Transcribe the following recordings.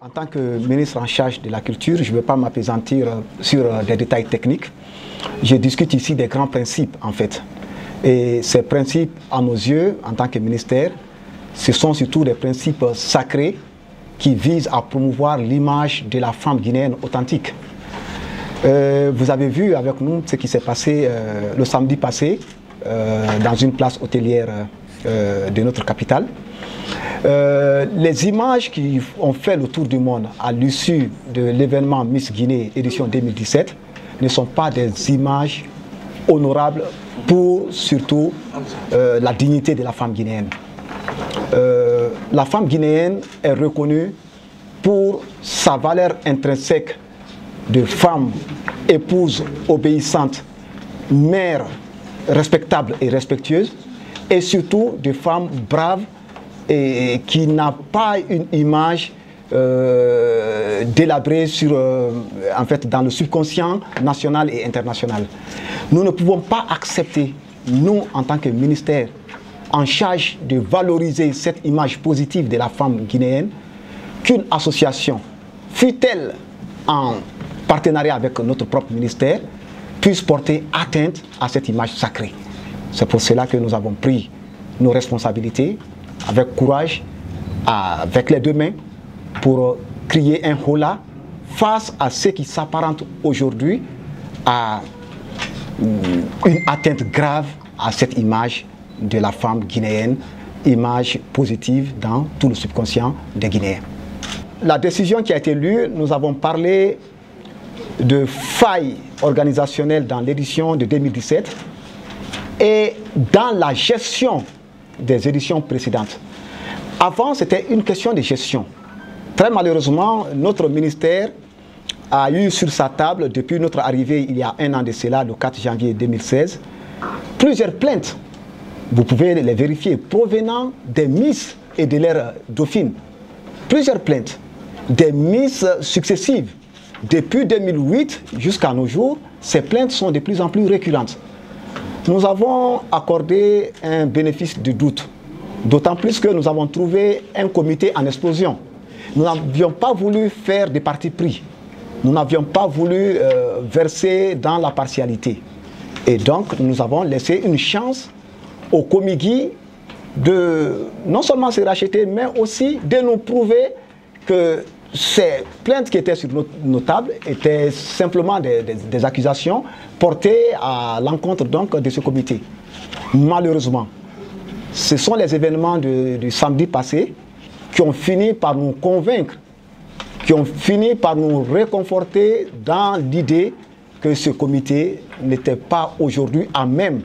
En tant que ministre en charge de la culture, je ne veux pas m'appesantir sur des détails techniques. Je discute ici des grands principes en fait. Et ces principes, à nos yeux, en tant que ministère, ce sont surtout des principes sacrés qui visent à promouvoir l'image de la femme guinéenne authentique. Vous avez vu avec nous ce qui s'est passé le samedi passé dans une place hôtelière de notre capitale. Les images qui ont fait le tour du monde à l'issue de l'événement Miss Guinée édition 2017 ne sont pas des images honorables pour surtout la dignité de la femme guinéenne. La femme guinéenne est reconnue pour sa valeur intrinsèque de femme, épouse obéissante, mère respectable et respectueuse, et surtout de femme brave et qui n'a pas une image délabrée en fait, dans le subconscient national et international. Nous ne pouvons pas accepter, nous en tant que ministère en charge de valoriser cette image positive de la femme guinéenne, qu'une association, fût-elle en partenariat avec notre propre ministère, puisse porter atteinte à cette image sacrée. C'est pour cela que nous avons pris nos responsabilités avec courage, avec les deux mains, pour crier un holà face à ce qui s'apparente aujourd'hui à une atteinte grave à cette image de la femme guinéenne, image positive dans tout le subconscient des Guinéens. La décision qui a été lue, nous avons parlé de failles organisationnelles dans l'édition de 2017 et dans la gestion des éditions précédentes. Avant, c'était une question de gestion. Très malheureusement, notre ministère a eu sur sa table, depuis notre arrivée il y a un an de cela, le 4 janvier 2016, plusieurs plaintes, vous pouvez les vérifier, provenant des Miss et de leurs dauphines. Plusieurs plaintes, des Miss successives. Depuis 2008 jusqu'à nos jours, ces plaintes sont de plus en plus récurrentes. Nous avons accordé un bénéfice du doute, d'autant plus que nous avons trouvé un comité en explosion. Nous n'avions pas voulu faire des partis pris. Nous n'avions pas voulu verser dans la partialité. Et donc, nous avons laissé une chance au Comigui de non seulement se racheter, mais aussi de nous prouver que ces plaintes qui étaient sur nos tables étaient simplement des accusations portées à l'encontre donc de ce comité. Malheureusement, ce sont les événements du samedi passé qui ont fini par nous convaincre, qui ont fini par nous réconforter dans l'idée que ce comité n'était pas aujourd'hui à même,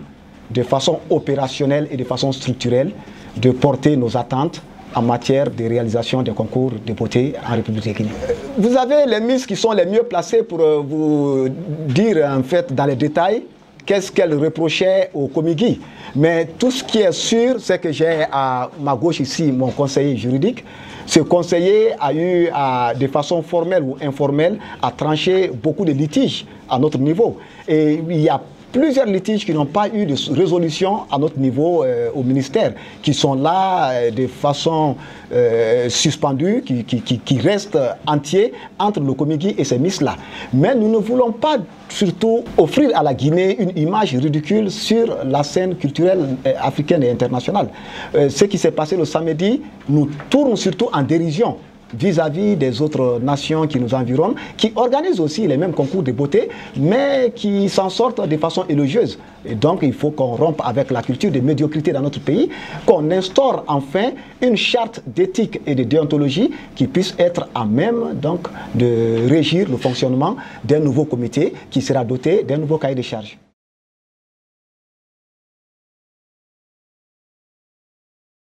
de façon opérationnelle et de façon structurelle, de porter nos attentes en matière de réalisation des concours de beauté en République de Guinée. Vous avez les Miss qui sont les mieux placées pour vous dire en fait dans les détails qu'est-ce qu'elles reprochaient au Comigui. Mais tout ce qui est sûr, c'est que j'ai à ma gauche ici mon conseiller juridique. Ce conseiller a eu, de façon formelle ou informelle, à trancher beaucoup de litiges à notre niveau. Et il y a plusieurs litiges qui n'ont pas eu de résolution à notre niveau au ministère, qui sont là de façon suspendue, qui restent entiers entre le Comigui et ces Miss-là. Mais nous ne voulons pas surtout offrir à la Guinée une image ridicule sur la scène culturelle africaine et internationale. Ce qui s'est passé le samedi nous tourne surtout en dérision vis-à-vis des autres nations qui nous environnent, qui organisent aussi les mêmes concours de beauté, mais qui s'en sortent de façon élogieuse. Et donc, il faut qu'on rompe avec la culture de médiocrité dans notre pays, qu'on instaure enfin une charte d'éthique et de déontologie qui puisse être à même donc, de régir le fonctionnement d'un nouveau comité qui sera doté d'un nouveau cahier de charges.